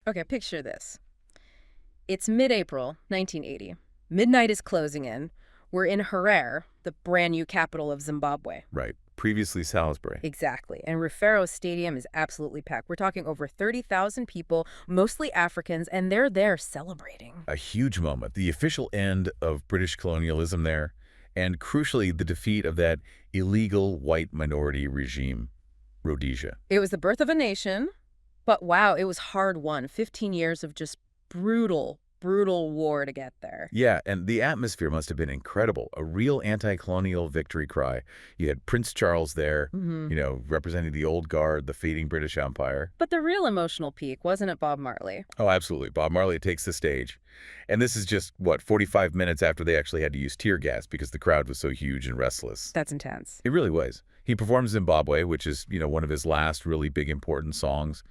Okay, picture this. It's mid-April, 1980. Midnight is closing in. We're in Harare, the brand new capital of Zimbabwe. Right. Previously Salisbury. Exactly. And Rufaro Stadium is absolutely packed. We're talking over 30,000 people, mostly Africans, and they're there celebrating. A huge moment. The official end of British colonialism there, and crucially, the defeat of that illegal white minority regime, Rhodesia. It was the birth of a nation, but wow, it was hard won. 15 years of just brutal war to get there. Yeah, and the atmosphere must have been incredible. A real anti-colonial victory cry. You had Prince Charles there, representing the old guard, the fading British Empire. But the real emotional peak, wasn't it Bob Marley? Oh, absolutely. Bob Marley takes the stage. And this is just, 45 minutes after they actually had to use tear gas because the crowd was so huge and restless. That's intense. It really was. He performs Zimbabwe, which is, one of his last really big important songs.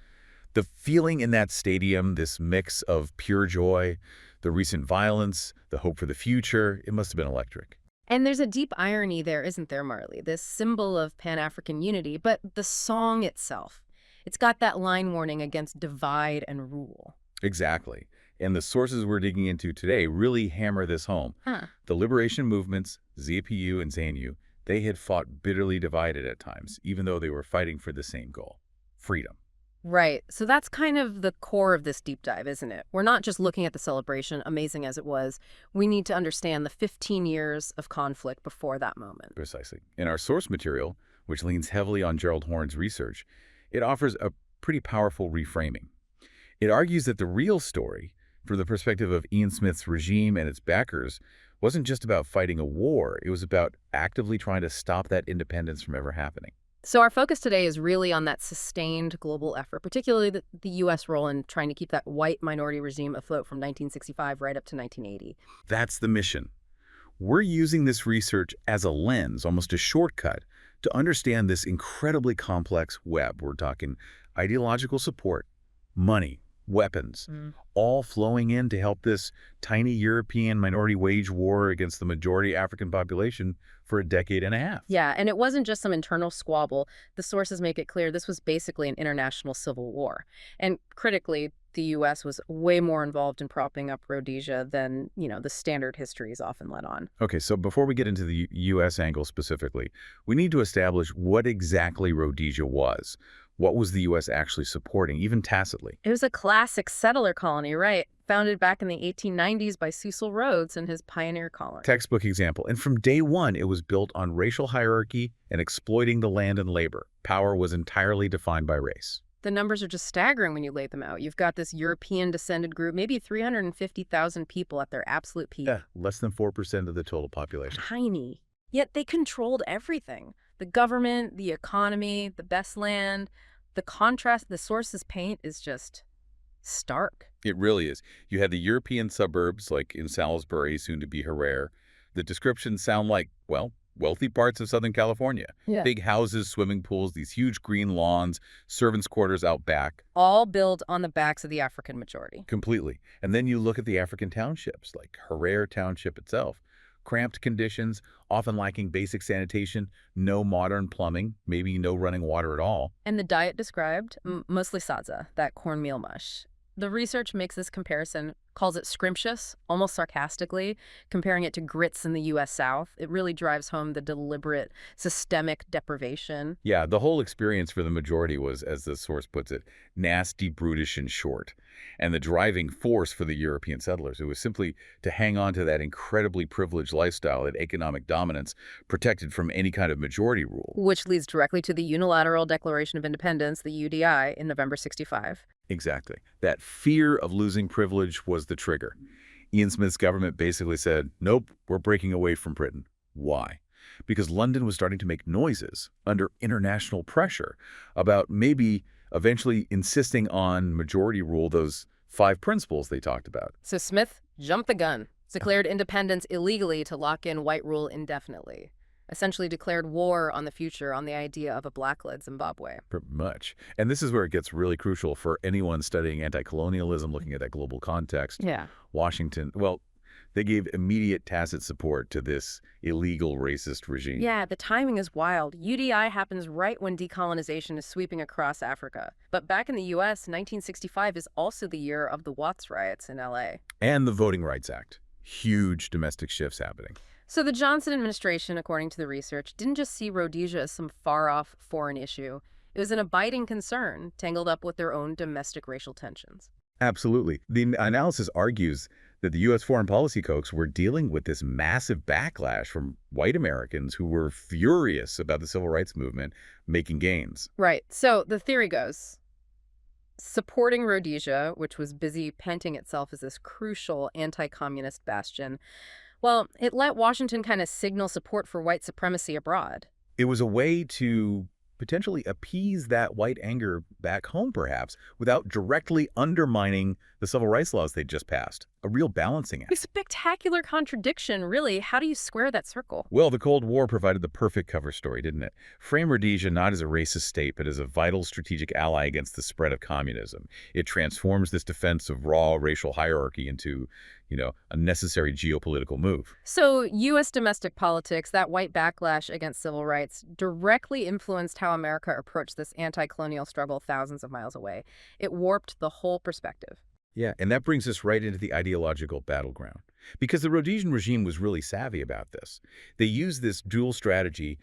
The feeling in that stadium, this mix of pure joy, the recent violence, the hope for the future, it must have been electric. And there's a deep irony there, isn't there, Marley? This symbol of Pan-African unity, but the song itself, it's got that line warning against divide and rule. Exactly. And the sources we're digging into today really hammer this home. The liberation movements, ZPU and ZANU, they had fought bitterly divided at times, even though they were fighting for the same goal, freedom. Right. So that's kind of the core of this deep dive, isn't it? We're not just looking at the celebration, amazing as it was. We need to understand the 15 years of conflict before that moment. Precisely. In our source material, which leans heavily on Gerald Horne's research, it offers a pretty powerful reframing. It argues that the real story, from the perspective of Ian Smith's regime and its backers, wasn't just about fighting a war. It was about actively trying to stop that independence from ever happening. So our focus today is really on that sustained global effort, particularly the U.S. role in trying to keep that white minority regime afloat from 1965 right up to 1980. That's the mission. We're using this research as a lens, almost a shortcut, to understand this incredibly complex web. We're talking ideological support, money, weapons, all flowing in to help this tiny European minority wage war against the majority African population for a decade and a half. Yeah, and it wasn't just some internal squabble. The sources make it clear this was basically an international civil war. And critically, the U.S. was way more involved in propping up Rhodesia than, the standard history is often led on. Okay, so before we get into the U.S. angle specifically, we need to establish what exactly Rhodesia was. What was the U.S. actually supporting, even tacitly? It was a classic settler colony, right? Founded back in the 1890s by Cecil Rhodes and his pioneer colony. Textbook example. And from day one, it was built on racial hierarchy and exploiting the land and labor. Power was entirely defined by race. The numbers are just staggering when you lay them out. You've got this European-descended group, maybe 350,000 people at their absolute peak. Yeah, less than 4% of the total population. Tiny. Yet they controlled everything. The government, the economy, the best land. The contrast the sources paint is just stark. It really is. You had the European suburbs, like in Salisbury, soon to be Harare. The descriptions sound like, wealthy parts of Southern California. Yeah. Big houses, swimming pools, these huge green lawns, servants' quarters out back. All built on the backs of the African majority. Completely. And then you look at the African townships, like Harare Township itself. Cramped conditions, often lacking basic sanitation, no modern plumbing, maybe no running water at all. And the diet described, mostly sadza, that cornmeal mush. The research makes this comparison, calls it scrumptious, almost sarcastically, comparing it to grits in the U.S. South. It really drives home the deliberate, systemic deprivation. Yeah, the whole experience for the majority was, as the source puts it, nasty, brutish, and short. And the driving force for the European settlers, it was simply to hang on to that incredibly privileged lifestyle, that economic dominance, protected from any kind of majority rule. Which leads directly to the Unilateral Declaration of Independence, the UDI, in November 65. Exactly. That fear of losing privilege was the trigger. Ian Smith's government basically said, nope, we're breaking away from Britain. Why? Because London was starting to make noises under international pressure about maybe eventually insisting on majority rule, those 5 principles they talked about. So Smith jumped the gun, declared independence illegally to lock in white rule indefinitely. Essentially declared war on the future, on the idea of a black-led Zimbabwe. Pretty much. And this is where it gets really crucial for anyone studying anti-colonialism, looking at that global context. Yeah. Washington, They gave immediate tacit support to this illegal racist regime. Yeah, the timing is wild. UDI happens right when decolonization is sweeping across Africa. But back in the U.S., 1965 is also the year of the Watts riots in L.A. And the Voting Rights Act. Huge domestic shifts happening. So the Johnson administration, according to the research, didn't just see Rhodesia as some far-off foreign issue. It was an abiding concern, tangled up with their own domestic racial tensions. Absolutely. The analysis argues that the U.S. foreign policy folks were dealing with this massive backlash from white Americans who were furious about the civil rights movement making gains. Right. So the theory goes, supporting Rhodesia, which was busy painting itself as this crucial anti-communist bastion, well, it let Washington kind of signal support for white supremacy abroad. It was a way to potentially appease that white anger back home, perhaps, without directly undermining the civil rights laws they just passed. A real balancing act. A spectacular contradiction, really. How do you square that circle? Well, the Cold War provided the perfect cover story, didn't it? Frame Rhodesia not as a racist state, but as a vital strategic ally against the spread of communism. It transforms this defense of raw racial hierarchy into, a necessary geopolitical move. So U.S. domestic politics, that white backlash against civil rights, directly influenced how America approached this anti-colonial struggle thousands of miles away. It warped the whole perspective. Yeah, and that brings us right into the ideological battleground. Because the Rhodesian regime was really savvy about this. They used this dual strategy,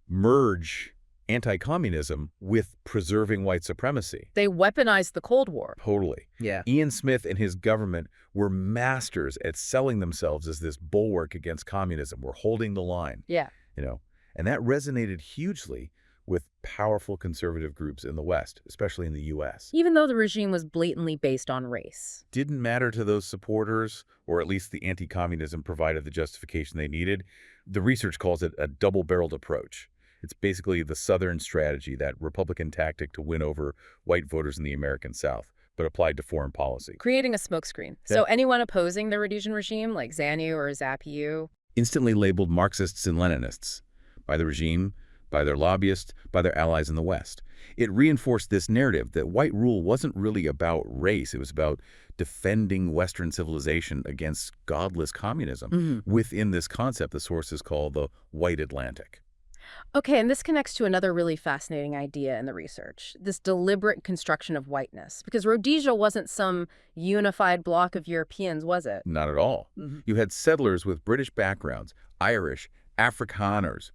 merge anti-communism with preserving white supremacy. They weaponized the Cold War. Totally. Yeah. Ian Smith and his government were masters at selling themselves as this bulwark against communism. We're holding the line. Yeah. And that resonated hugely with powerful conservative groups in the West, especially in the U.S. Even though the regime was blatantly based on race. Didn't matter to those supporters, or at least the anti-communism provided the justification they needed. The research calls it a double-barreled approach. It's basically the Southern strategy, that Republican tactic to win over white voters in the American South, but applied to foreign policy. Creating a smokescreen. Yeah. So anyone opposing the Rhodesian regime, like ZANU or ZAPU, Instantly labeled Marxists and Leninists by the regime, by their lobbyists, by their allies in the West. It reinforced this narrative that white rule wasn't really about race. It was about defending Western civilization against godless communism within this concept the sources call the White Atlantic. Okay, and this connects to another really fascinating idea in the research, this deliberate construction of whiteness. Because Rhodesia wasn't some unified block of Europeans, was it? Not at all. You had settlers with British backgrounds, Irish, Afrikaners,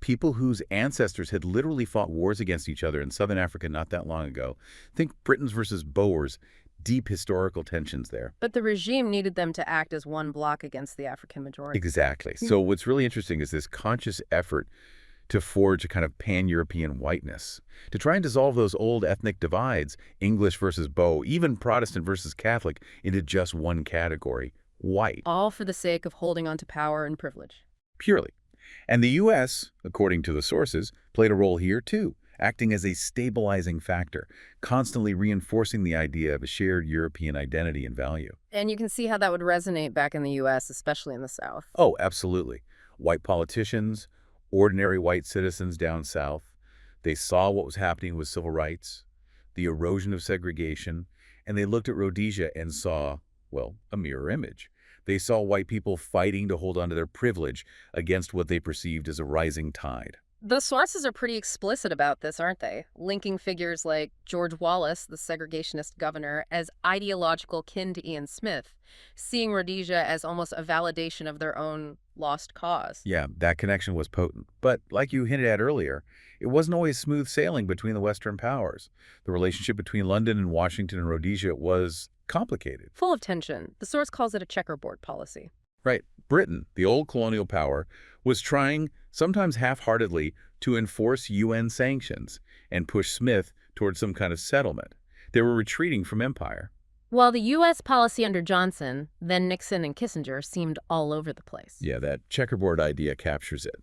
people whose ancestors had literally fought wars against each other in southern Africa not that long ago. Think Britons versus Boers, deep historical tensions there. But the regime needed them to act as one block against the African majority. Exactly. So what's really interesting is this conscious effort to forge a kind of pan-European whiteness, to try and dissolve those old ethnic divides, English versus Bow, even Protestant versus Catholic, into just one category, white. All for the sake of holding on to power and privilege. Purely. And the U.S., according to the sources, played a role here too, acting as a stabilizing factor, constantly reinforcing the idea of a shared European identity and value. And you can see how that would resonate back in the U.S., especially in the South. Oh, absolutely. White politicians, ordinary white citizens down south, they saw what was happening with civil rights, the erosion of segregation, and they looked at Rhodesia and saw, well, a mirror image. They saw white people fighting to hold on to their privilege against what they perceived as a rising tide. The sources are pretty explicit about this, aren't they? Linking figures like George Wallace, the segregationist governor, as ideological kin to Ian Smith, seeing Rhodesia as almost a validation of their own lost cause. Yeah, that connection was potent. But like you hinted at earlier, it wasn't always smooth sailing between the Western powers. The relationship between London and Washington and Rhodesia was complicated. Full of tension. The source calls it a checkerboard policy. Right. Britain, the old colonial power, was trying, sometimes half-heartedly, to enforce UN sanctions and push Smith towards some kind of settlement. They were retreating from empire. While the U.S. policy under Johnson, then Nixon and Kissinger, seemed all over the place. Yeah, that checkerboard idea captures it.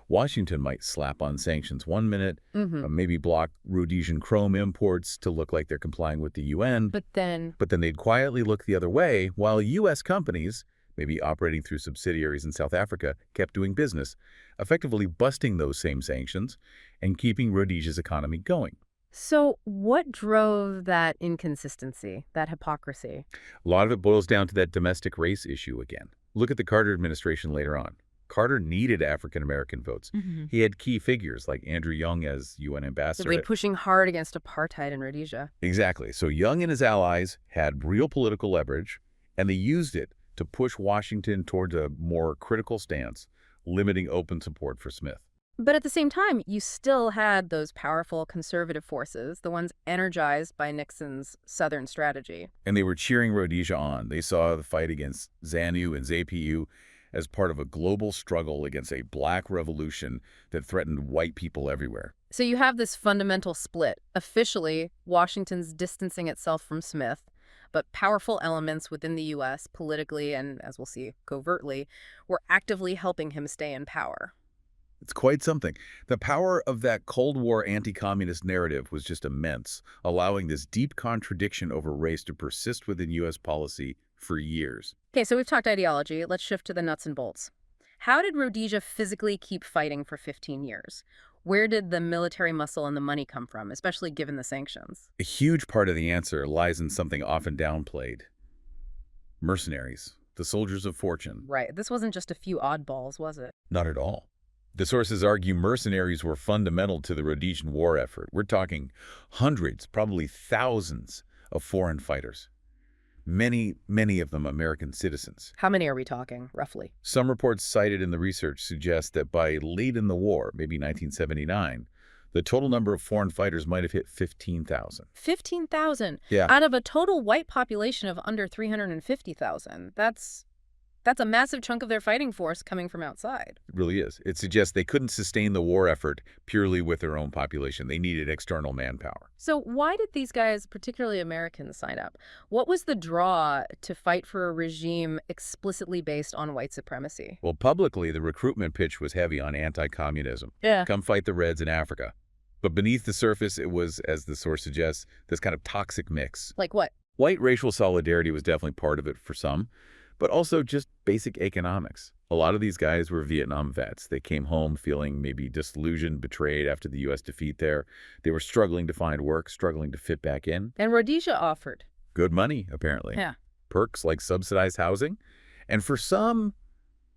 Washington might slap on sanctions one minute, maybe block Rhodesian chrome imports to look like they're complying with the UN. But then they'd quietly look the other way while U.S. companies, maybe operating through subsidiaries in South Africa, kept doing business, effectively busting those same sanctions and keeping Rhodesia's economy going. So what drove that inconsistency, that hypocrisy? A lot of it boils down to that domestic race issue again. Look at the Carter administration later on. Carter needed African-American votes. Hmm. He had key figures like Andrew Young as UN Really ambassador. pushing hard against apartheid in Rhodesia. Exactly. So Young and his allies had real political leverage, and they used it to push Washington towards a more critical stance, limiting open support for Smith. But at the same time, you still had those powerful conservative forces, the ones energized by Nixon's Southern strategy. And they were cheering Rhodesia on. They saw the fight against ZANU and ZAPU as part of a global struggle against a black revolution that threatened white people everywhere. So you have this fundamental split. Officially, Washington's distancing itself from Smith, but powerful elements within the U.S., politically and, as we'll see, covertly, were actively helping him stay in power. It's quite something. The power of that Cold War anti-communist narrative was just immense, allowing this deep contradiction over race to persist within U.S. policy for years. Okay, so we've talked ideology. Let's shift to the nuts and bolts. How did Rhodesia physically keep fighting for 15 years? Where did the military muscle and the money come from, especially given the sanctions? A huge part of the answer lies in something often downplayed. Mercenaries, the soldiers of fortune. Right. This wasn't just a few oddballs, was it? Not at all. The sources argue mercenaries were fundamental to the Rhodesian war effort. We're talking hundreds, probably thousands of foreign fighters. Many of them American citizens. How many are we talking, roughly? Some reports cited in the research suggest that by late in the war, maybe 1979, the total number of foreign fighters might have hit 15,000. 15,000? Yeah. Out of a total white population of under 350,000. That's a massive chunk of their fighting force coming from outside. It really is. It suggests they couldn't sustain the war effort purely with their own population. They needed external manpower. So why did these guys, particularly Americans, sign up? What was the draw to fight for a regime explicitly based on white supremacy? Well, publicly, the recruitment pitch was heavy on anti-communism. Yeah. Come fight the Reds in Africa. But beneath the surface, it was, as the source suggests, this kind of toxic mix. Like what? White racial solidarity was definitely part of it for some, but also just basic economics. A lot of these guys were Vietnam vets. They came home feeling maybe disillusioned, betrayed after the U.S. defeat there. They were struggling to find work, struggling to fit back in. And Rhodesia offered. Good money, apparently. Yeah. Perks like subsidized housing. And for some,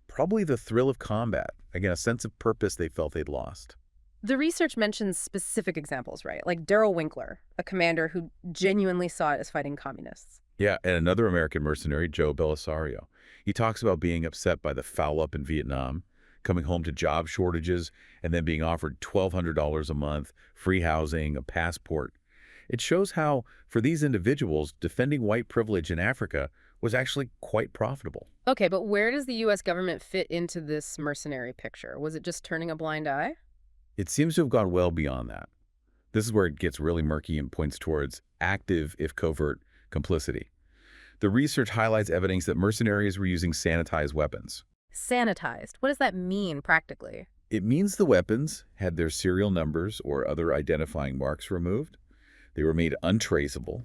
probably the thrill of combat. Again, a sense of purpose they felt they'd lost. The research mentions specific examples, right? Like Daryl Winkler, a commander who genuinely saw it as fighting communists. Yeah, and another American mercenary, Joe Belisario. He talks about being upset by the foul-up in Vietnam, coming home to job shortages, and then being offered $1,200 a month, free housing, a passport. It shows how, for these individuals, defending white privilege in Africa was actually quite profitable. Okay, but where does the U.S. government fit into this mercenary picture? Was it just turning a blind eye? It seems to have gone well beyond that. This is where it gets really murky and points towards active, if covert, complicity. The research highlights evidence that mercenaries were using sanitized weapons. Sanitized. What does that mean practically? It means the weapons had their serial numbers or other identifying marks removed. They were made untraceable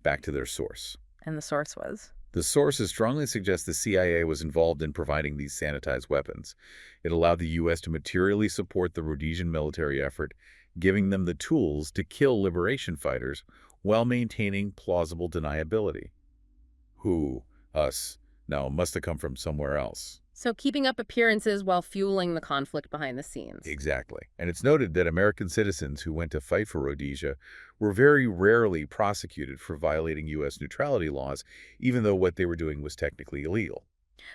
back to their source. And the source was? The sources strongly suggest the CIA was involved in providing these sanitized weapons. It allowed the U.S. to materially support the Rhodesian military effort, giving them the tools to kill liberation fighters while maintaining plausible deniability. Who, us, now must have come from somewhere else. So keeping up appearances while fueling the conflict behind the scenes. Exactly. And it's noted that American citizens who went to fight for Rhodesia were very rarely prosecuted for violating U.S. neutrality laws, even though what they were doing was technically illegal.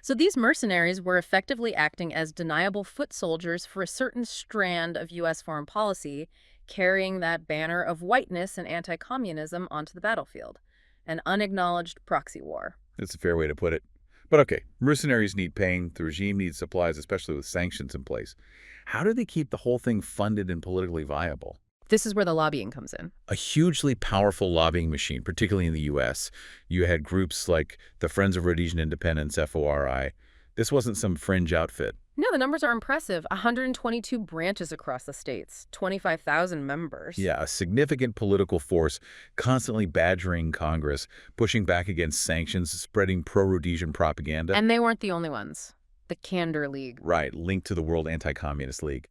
So these mercenaries were effectively acting as deniable foot soldiers for a certain strand of U.S. foreign policy, carrying that banner of whiteness and anti-communism onto the battlefield. An unacknowledged proxy war. That's a fair way to put it. But okay, mercenaries need paying, the regime needs supplies, especially with sanctions in place. How do they keep the whole thing funded and politically viable? This is where the lobbying comes in. A hugely powerful lobbying machine, particularly in the U.S. You had groups like the Friends of Rhodesian Independence, FORI. This wasn't some fringe outfit. No, the numbers are impressive. 122 branches across the states, 25,000 members. Yeah, a significant political force constantly badgering Congress, pushing back against sanctions, spreading pro-Rhodesian propaganda. And they weren't the only ones. The Candor League. Right, linked to the World Anti-Communist League.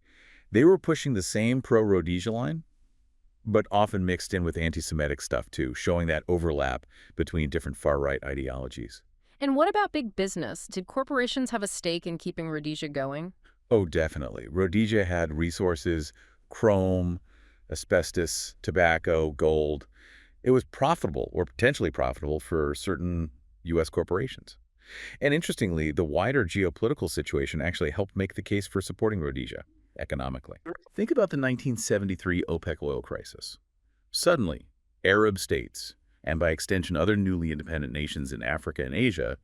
They were pushing the same pro-Rhodesia line, but often mixed in with anti-Semitic stuff too, showing that overlap between different far-right ideologies. And what about big business? Did corporations have a stake in keeping Rhodesia going? Oh, definitely. Rhodesia had resources, chrome, asbestos, tobacco, gold. It was profitable or potentially profitable for certain U.S. corporations. And interestingly, the wider geopolitical situation actually helped make the case for supporting Rhodesia economically. Think about the 1973 OPEC oil crisis. Suddenly, Arab states, and by extension other newly independent nations in Africa and Asia,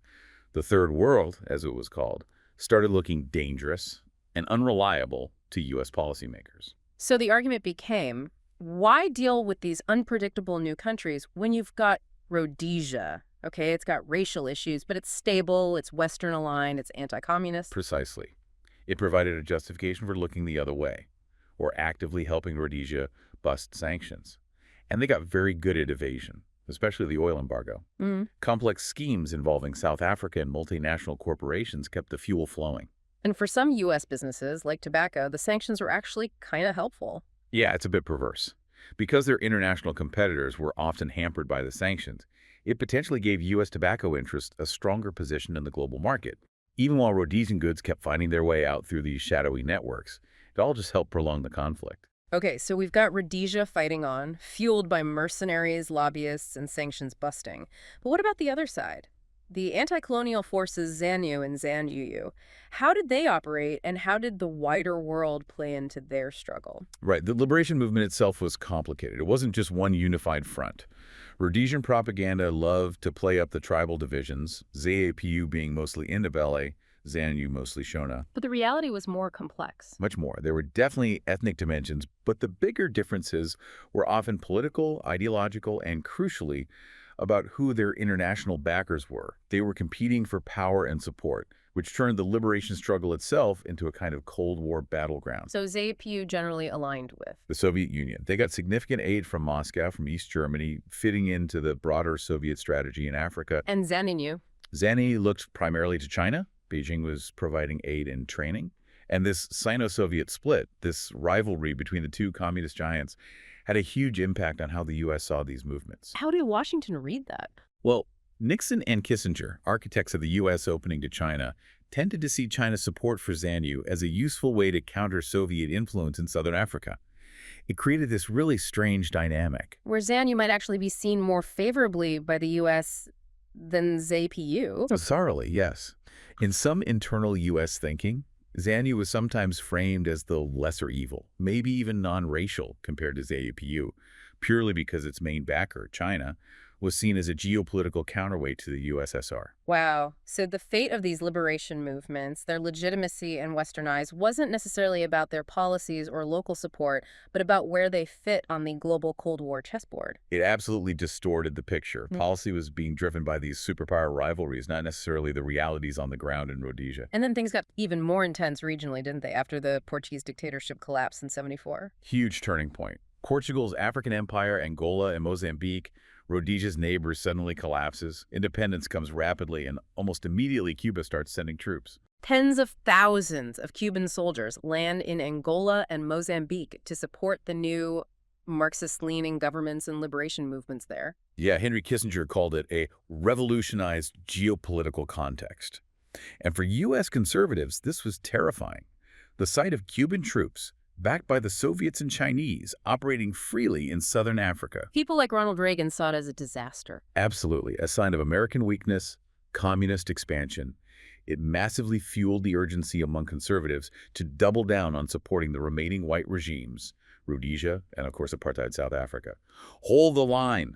the Third World, as it was called, started looking dangerous and unreliable to U.S. policymakers. So the argument became, why deal with these unpredictable new countries when you've got Rhodesia? Okay, it's got racial issues, but it's stable, it's Western aligned, it's anti-communist. Precisely. It provided a justification for looking the other way, or actively helping Rhodesia bust sanctions. And they got very good at evasion, especially the oil embargo. Complex schemes involving South Africa and multinational corporations kept the fuel flowing. And for some U.S. businesses, like tobacco, the sanctions were actually kind of helpful. Yeah, it's a bit perverse. Because their international competitors were often hampered by the sanctions, it potentially gave U.S. tobacco interests a stronger position in the global market. Even while Rhodesian goods kept finding their way out through these shadowy networks, it all just helped prolong the conflict. Okay, so we've got Rhodesia fighting on, fueled by mercenaries, lobbyists, and sanctions busting. But what about the other side? The anti-colonial forces ZANU and ZANUU. How did they operate, and how did the wider world play into their struggle? Right, the liberation movement itself was complicated. It wasn't just one unified front. Rhodesian propaganda loved to play up the tribal divisions, ZAPU being mostly Ndebele, ZANU mostly Shona. But the reality was more complex. Much more. There were definitely ethnic dimensions, but the bigger differences were often political, ideological, and crucially, about who their international backers were. They were competing for power and support, which turned the liberation struggle itself into a kind of Cold War battleground. So ZAPU generally aligned with The Soviet Union. They got significant aid from Moscow, from East Germany, fitting into the broader Soviet strategy in Africa. And ZANUU. ZANI looked primarily to China. Beijing was providing aid and training. And this Sino-Soviet split, this rivalry between the two communist giants, had a huge impact on how the U.S. saw these movements. How did Washington read that? Well, Nixon and Kissinger, architects of the U.S. opening to China, tended to see China's support for ZANU as a useful way to counter Soviet influence in southern Africa. It created this really strange dynamic. Where ZANU might actually be seen more favorably by the U.S. than ZAPU. Bizarrely, yes. In some internal U.S. thinking, ZANU was sometimes framed as the lesser evil, maybe even non-racial compared to ZAPU, purely because its main backer, China, was seen as a geopolitical counterweight to the USSR. Wow. So the fate of these liberation movements, their legitimacy in Western eyes, wasn't necessarily about their policies or local support, but about where they fit on the global Cold War chessboard. It absolutely distorted the picture. Policy was being driven by these superpower rivalries, not necessarily the realities on the ground in Rhodesia. And then things got even more intense regionally, didn't they, after the Portuguese dictatorship collapsed in '74? Huge turning point. Portugal's African empire, Angola and Mozambique, Rhodesia's neighbors suddenly collapses. Independence comes rapidly, and almost immediately Cuba starts sending troops. Tens of thousands of Cuban soldiers land in Angola and Mozambique to support the new Marxist-leaning governments and liberation movements there. Yeah, Henry Kissinger called it a revolutionized geopolitical context. And for U.S. conservatives, this was terrifying. The sight of Cuban troops, backed by the Soviets and Chinese, operating freely in southern Africa. People like Ronald Reagan saw it as a disaster. Absolutely, a sign of American weakness, communist expansion. It massively fueled the urgency among conservatives to double down on supporting the remaining white regimes, Rhodesia and, of course, apartheid South Africa. Hold the line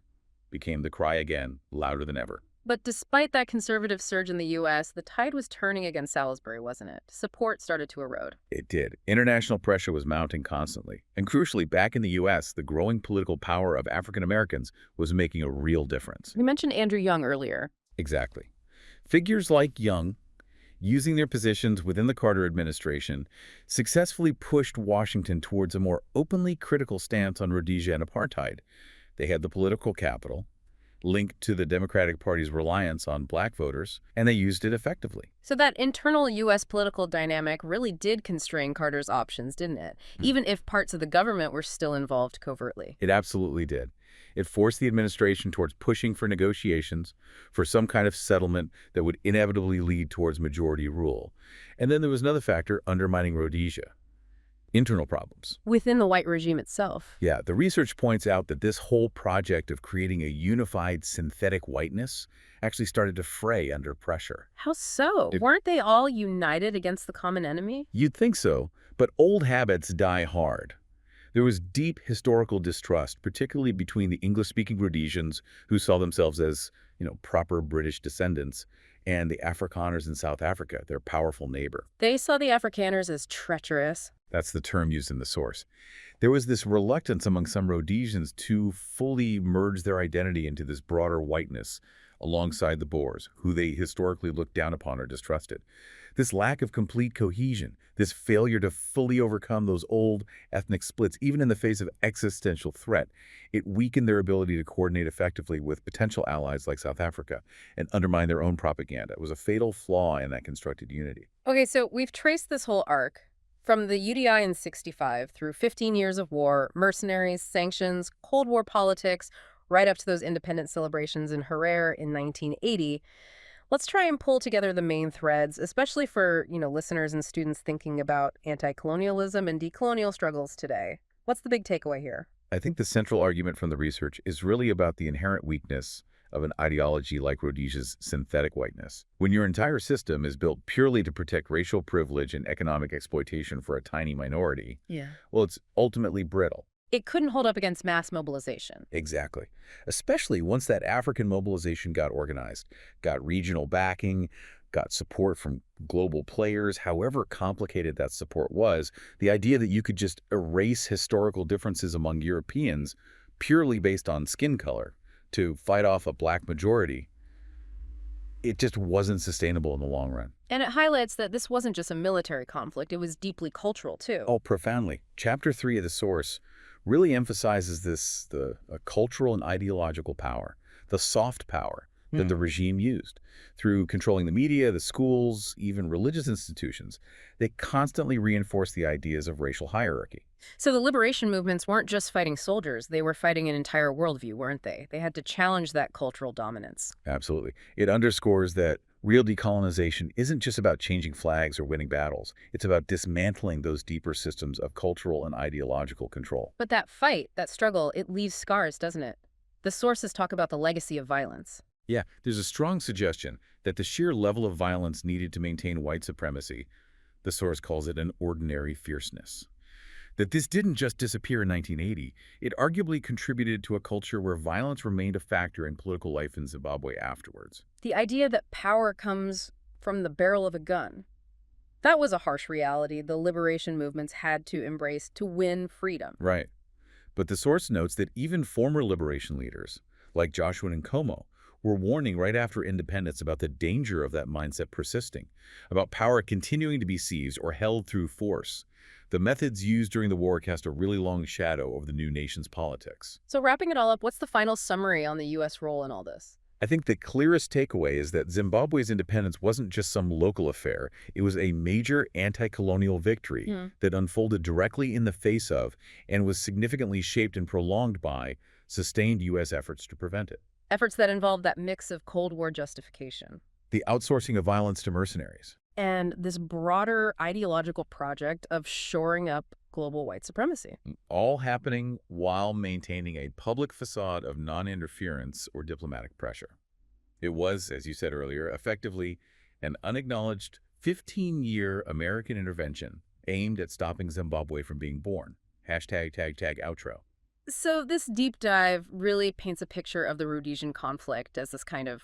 became the cry again, louder than ever. But despite that conservative surge in the U.S., the tide was turning against Salisbury, wasn't it? Support started to erode. It did. International pressure was mounting constantly. And crucially, back in the U.S., the growing political power of African Americans was making a real difference. You mentioned Andrew Young earlier. Exactly. Figures like Young, using their positions within the Carter administration, successfully pushed Washington towards a more openly critical stance on Rhodesia and apartheid. They had the political capital. linked to the Democratic Party's reliance on black voters, and they used it effectively. So that internal U.S. political dynamic really did constrain Carter's options, didn't it? Even if parts of the government were still involved covertly. It absolutely did. It forced the administration towards pushing for negotiations, for some kind of settlement that would inevitably lead towards majority rule. And then there was another factor undermining Rhodesia: internal problems. Within the white regime itself. Yeah, the research points out that this whole project of creating a unified synthetic whiteness actually started to fray under pressure. How so? Weren't they all united against the common enemy? You'd think so, but old habits die hard. There was deep historical distrust, particularly between the English-speaking Rhodesians, who saw themselves as, proper British descendants, and the Afrikaners in South Africa, their powerful neighbor. They saw the Afrikaners as treacherous. That's the term used in the source. There was this reluctance among some Rhodesians to fully merge their identity into this broader whiteness alongside the Boers, who they historically looked down upon or distrusted. This lack of complete cohesion, this failure to fully overcome those old ethnic splits, even in the face of existential threat, it weakened their ability to coordinate effectively with potential allies like South Africa and undermine their own propaganda. It was a fatal flaw in that constructed unity. Okay, so we've traced this whole arc from the UDI in '65 through 15 years of war, mercenaries, sanctions, Cold War politics, right up to those independence celebrations in Harare in 1980. Let's try and pull together the main threads, especially for, listeners and students thinking about anti-colonialism and decolonial struggles today. What's the big takeaway here? I think the central argument from the research is really about the inherent weakness of an ideology like Rhodesia's synthetic whiteness. When your entire system is built purely to protect racial privilege and economic exploitation for a tiny minority, well, it's ultimately brittle. It couldn't hold up against mass mobilization. Exactly. Especially once that African mobilization got organized, got regional backing, got support from global players, however complicated that support was, the idea that you could just erase historical differences among Europeans purely based on skin color to fight off a black majority, it just wasn't sustainable in the long run. And it highlights that this wasn't just a military conflict, it was deeply cultural too. Oh, profoundly. Chapter 3 of the source really emphasizes the cultural and ideological power, the soft power that the regime used. Through controlling the media, the schools, even religious institutions, they constantly reinforced the ideas of racial hierarchy. So the liberation movements weren't just fighting soldiers, they were fighting an entire worldview, weren't they? They had to challenge that cultural dominance. Absolutely. It underscores that real decolonization isn't just about changing flags or winning battles. It's about dismantling those deeper systems of cultural and ideological control. But that fight, that struggle, it leaves scars, doesn't it? The sources talk about the legacy of violence. Yeah, there's a strong suggestion that the sheer level of violence needed to maintain white supremacy, the source calls it an ordinary fierceness. That this didn't just disappear in 1980, it arguably contributed to a culture where violence remained a factor in political life in Zimbabwe afterwards. The idea that power comes from the barrel of a gun. That was a harsh reality the liberation movements had to embrace to win freedom. Right. But the source notes that even former liberation leaders, like Joshua Nkomo, were warning right after independence about the danger of that mindset persisting, about power continuing to be seized or held through force. The methods used during the war cast a really long shadow over the new nation's politics. So wrapping it all up, what's the final summary on the U.S. role in all this? I think the clearest takeaway is that Zimbabwe's independence wasn't just some local affair. It was a major anti-colonial victory that unfolded directly in the face of and was significantly shaped and prolonged by sustained U.S. efforts to prevent it. Efforts that involved that mix of Cold War justification. The outsourcing of violence to mercenaries. And this broader ideological project of shoring up global white supremacy. All happening while maintaining a public facade of non-interference or diplomatic pressure. It was, as you said earlier, effectively an unacknowledged 15-year American intervention aimed at stopping Zimbabwe from being born. #outro. So this deep dive really paints a picture of the Rhodesian conflict as this kind of,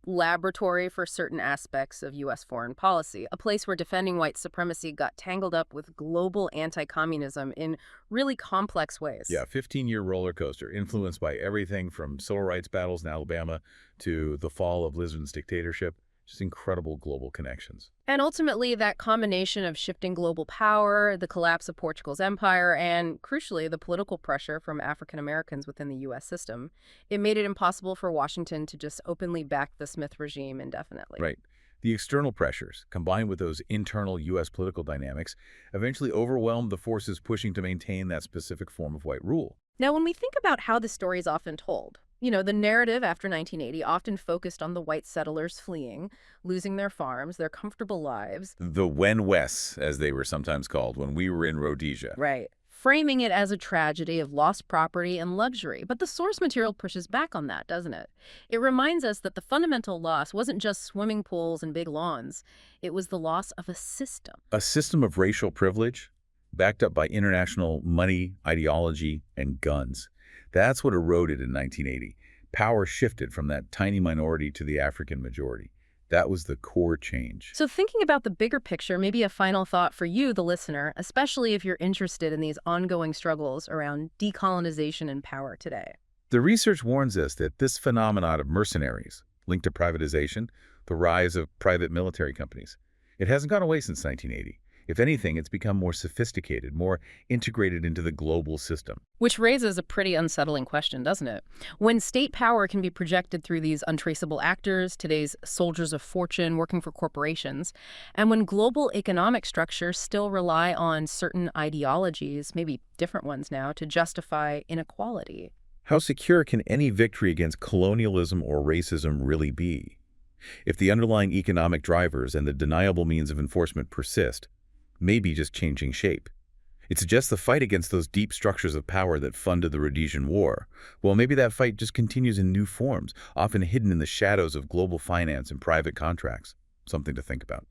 laboratory for certain aspects of U.S. foreign policy, a place where defending white supremacy got tangled up with global anti-communism in really complex ways. Yeah, 15-year roller coaster, influenced by everything from civil rights battles in Alabama to the fall of Lisbon's dictatorship. Just incredible global connections. And ultimately, that combination of shifting global power, the collapse of Portugal's empire, and crucially, the political pressure from African Americans within the U.S. system, it made it impossible for Washington to just openly back the Smith regime indefinitely. Right. The external pressures, combined with those internal U.S. political dynamics, eventually overwhelmed the forces pushing to maintain that specific form of white rule. Now, when we think about how the story is often told, the narrative after 1980 often focused on the white settlers fleeing, losing their farms, their comfortable lives. The Wen Wests, as they were sometimes called, when we were in Rhodesia. Right. Framing it as a tragedy of lost property and luxury. But the source material pushes back on that, doesn't it? It reminds us that the fundamental loss wasn't just swimming pools and big lawns. It was the loss of a system. A system of racial privilege, backed up by international money, ideology, and guns. That's what eroded in 1980. Power shifted from that tiny minority to the African majority. That was the core change. So thinking about the bigger picture, maybe a final thought for you, the listener, especially if you're interested in these ongoing struggles around decolonization and power today. The research warns us that this phenomenon of mercenaries, linked to privatization, the rise of private military companies, it hasn't gone away since 1980. If anything, it's become more sophisticated, more integrated into the global system. Which raises a pretty unsettling question, doesn't it? When state power can be projected through these untraceable actors, today's soldiers of fortune working for corporations, and when global economic structures still rely on certain ideologies, maybe different ones now, to justify inequality. How secure can any victory against colonialism or racism really be? If the underlying economic drivers and the deniable means of enforcement persist, maybe just changing shape. It suggests the fight against those deep structures of power that funded the Rhodesian War. Well, maybe that fight just continues in new forms, often hidden in the shadows of global finance and private contracts. Something to think about.